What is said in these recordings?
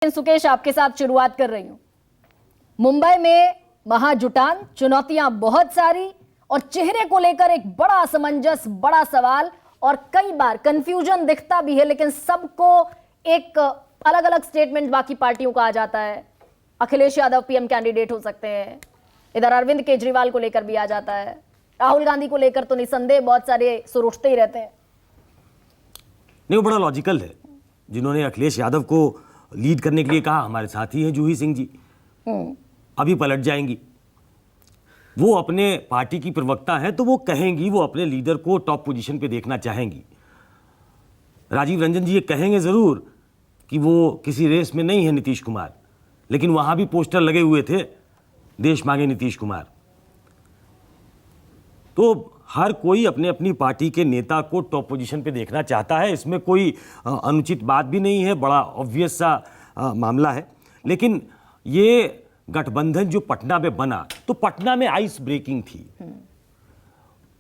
सुकेश, आपके साथ शुरुआत कर रही हूं। मुंबई में महाजुटान, चुनौतियां बहुत सारी और चेहरे को लेकर एक बड़ा असमंजस, बड़ा सवाल और कई बार कंफ्यूजन दिखता भी है, लेकिन सबको एक अलग अलग स्टेटमेंट बाकी पार्टियों का आ जाता है। अखिलेश यादव पीएम कैंडिडेट हो सकते हैं, इधर अरविंद केजरीवाल को लेकर भी आ जाता है, राहुल गांधी को लेकर तो निसंदेह बहुत सारे सुर उठते ही रहते हैं। नहीं, वो बड़ा लॉजिकल है। जिन्होंने अखिलेश यादव को लीड करने के लिए कहा, हमारे साथी हैं जूही सिंह जी, अभी पलट जाएंगी। वो अपने पार्टी की प्रवक्ता है तो वो कहेंगी, वो अपने लीडर को टॉप पोजीशन पे देखना चाहेंगी। राजीव रंजन जी ये कहेंगे जरूर कि वो किसी रेस में नहीं है नीतीश कुमार, लेकिन वहां भी पोस्टर लगे हुए थे, देश मांगे नीतीश कुमार। तो हर कोई अपने अपनी पार्टी के नेता को टॉप पोजीशन पे देखना चाहता है, इसमें कोई अनुचित बात भी नहीं है, बड़ा ऑब्वियस सा मामला है। लेकिन ये गठबंधन जो पटना में बना, तो पटना में आइस ब्रेकिंग थी।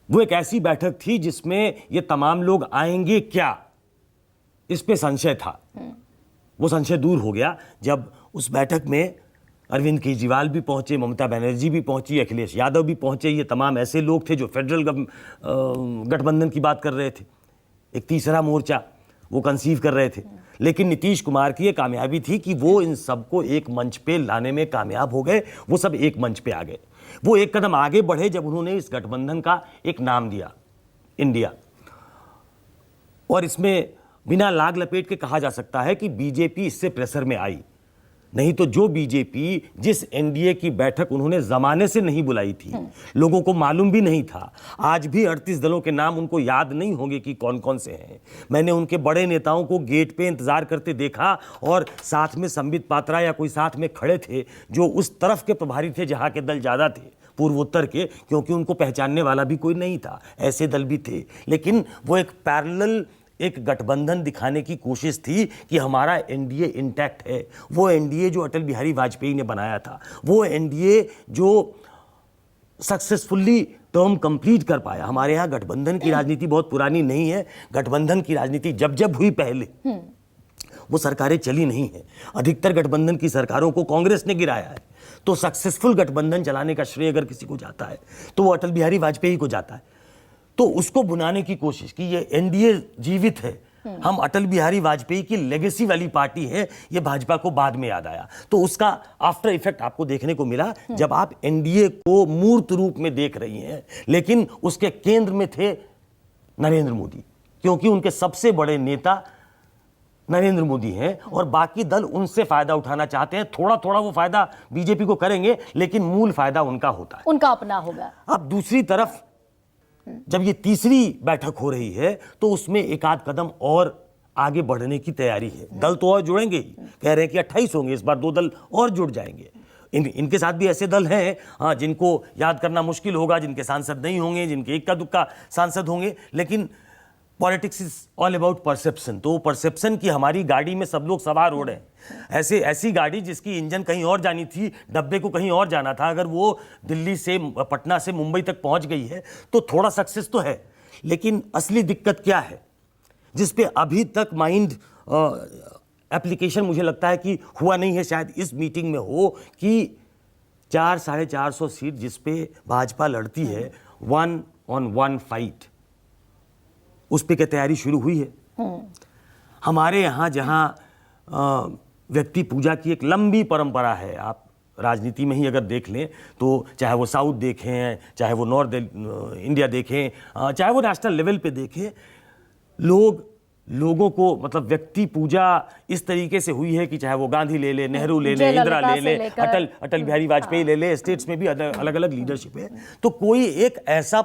वो एक ऐसी बैठक थी जिसमें ये तमाम लोग आएंगे क्या, इस पे संशय था। वो संशय दूर हो गया जब उस बैठक में अरविंद केजरीवाल भी पहुंचे, ममता बनर्जी भी पहुंची, अखिलेश यादव भी पहुंचे। ये तमाम ऐसे लोग थे जो फेडरल गठबंधन की बात कर रहे थे, एक तीसरा मोर्चा वो कंसीव कर रहे थे। लेकिन नीतीश कुमार की ये कामयाबी थी कि वो इन सबको एक मंच पे लाने में कामयाब हो गए। वो सब एक मंच पे आ गए। वो एक कदम आगे बढ़े जब उन्होंने इस गठबंधन का एक नाम दिया, इंडिया। और इसमें बिना लाग लपेट के कहा जा सकता है कि बीजेपी इससे प्रेशर में आई। नहीं तो जो बीजेपी, जिस एनडीए की बैठक उन्होंने जमाने से नहीं बुलाई थी, लोगों को मालूम भी नहीं था। आज भी 38 दलों के नाम उनको याद नहीं होंगे कि कौन कौन से हैं। मैंने उनके बड़े नेताओं को गेट पे इंतजार करते देखा और साथ में संबित पात्रा या कोई साथ में खड़े थे जो उस तरफ के प्रभारी थे जहां के दल ज्यादा थे, पूर्वोत्तर के, क्योंकि उनको पहचानने वाला भी कोई नहीं था। ऐसे दल भी थे, लेकिन वो एक पैरेलल एक गठबंधन दिखाने की कोशिश थी कि हमारा एनडीए इंटैक्ट है। वो एनडीए जो अटल बिहारी वाजपेयी ने बनाया था, वो एनडीए जो सक्सेसफुली टर्म कंप्लीट कर पाया। हमारे यहाँ गठबंधन की राजनीति बहुत पुरानी नहीं है। गठबंधन की राजनीति जब जब हुई पहले, वो सरकारें चली नहीं है। अधिकतर गठबंधन की सरकारों को कांग्रेस ने गिराया है। तो सक्सेसफुल गठबंधन चलाने का श्रेय अगर किसी को जाता है तो वो अटल बिहारी वाजपेयी को जाता है। तो उसको बुनाने की कोशिश की, ये एनडीए जीवित है, हम अटल बिहारी वाजपेयी की लेगेसी वाली पार्टी है, ये भाजपा को बाद में याद आया। तो उसका आफ्टर इफेक्ट आपको देखने को मिला जब आप एनडीए को मूर्त रूप में देख रही हैं, लेकिन उसके केंद्र में थे नरेंद्र मोदी, क्योंकि उनके सबसे बड़े नेता नरेंद्र मोदी हैं और बाकी दल उनसे फायदा उठाना चाहते हैं। थोड़ा थोड़ा वो फायदा बीजेपी को करेंगे, लेकिन मूल फायदा उनका होता है, उनका अपना होगा। अब दूसरी तरफ जब ये तीसरी बैठक हो रही है तो उसमें एक आध कदम और आगे बढ़ने की तैयारी है। दल तो और जुड़ेंगे ही, कह रहे हैं कि 28 होंगे, इस बार 2 दल और जुड़ जाएंगे। इनके साथ भी ऐसे दल हैं, हाँ, जिनको याद करना मुश्किल होगा, जिनके सांसद नहीं होंगे, जिनके इक्का दुक्का सांसद होंगे। लेकिन politics is all about perception. तो परसेप्शन की हमारी गाड़ी में सब लोग सवार हो रहे हैं। ऐसी गाड़ी जिसकी इंजन कहीं और जानी थी, डब्बे को कहीं और जाना था, अगर वो दिल्ली से, पटना से मुंबई तक पहुंच गई है तो थोड़ा सक्सेस तो है। लेकिन असली दिक्कत क्या है, जिस पे अभी तक माइंड एप्लीकेशन मुझे लगता है कि हुआ नहीं है, शायद इस मीटिंग में हो, कि 400-450 सीट जिस पे भाजपा लड़ती है, 1-on-1 फाइट, उस पे क्या तैयारी शुरू हुई है। हमारे यहाँ जहाँ व्यक्ति पूजा की एक लंबी परंपरा है, आप राजनीति में ही अगर देख लें तो, चाहे वो साउथ देखें, चाहे वो नॉर्थ इंडिया देखें, चाहे वो नेशनल लेवल पे देखें, लोगों को मतलब व्यक्ति पूजा इस तरीके से हुई है कि चाहे वो गांधी ले ले, नेहरू ले ले, इंदिरा ले ले, अटल बिहारी वाजपेयी ले ले, स्टेट्स में भी अलग अलग लीडरशिप है। तो कोई एक ऐसा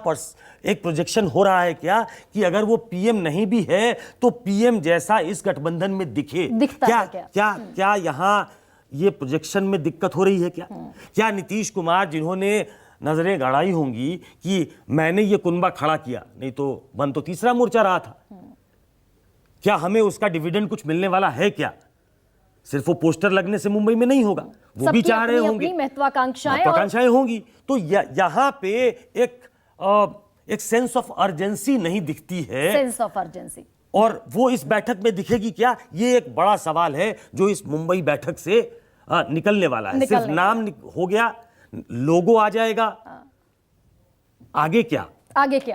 एक प्रोजेक्शन हो रहा है क्या कि अगर वो पीएम नहीं भी है तो पीएम जैसा इस गठबंधन में दिखे? क्या यहाँ ये प्रोजेक्शन में दिक्कत हो रही है? क्या नीतीश कुमार, जिन्होंने नजरें गड़ाई होंगी कि मैंने ये कुनबा खड़ा किया, नहीं तो बन तो तीसरा मोर्चा रहा था, क्या हमें उसका डिविडेंड कुछ मिलने वाला है क्या? सिर्फ वो पोस्टर लगने से मुंबई में नहीं होगा, वो भी चाह रहे होंगे, महत्वाकांक्षाएं होंगी। तो यहाँ पे एक सेंस ऑफ अर्जेंसी नहीं दिखती है। सेंस ऑफ अर्जेंसी और वो इस बैठक में दिखेगी क्या, ये एक बड़ा सवाल है जो इस मुंबई बैठक से निकलने वाला है। सिर्फ नाम हो गया, लोगो आ जाएगा, आगे क्या? आगे क्या?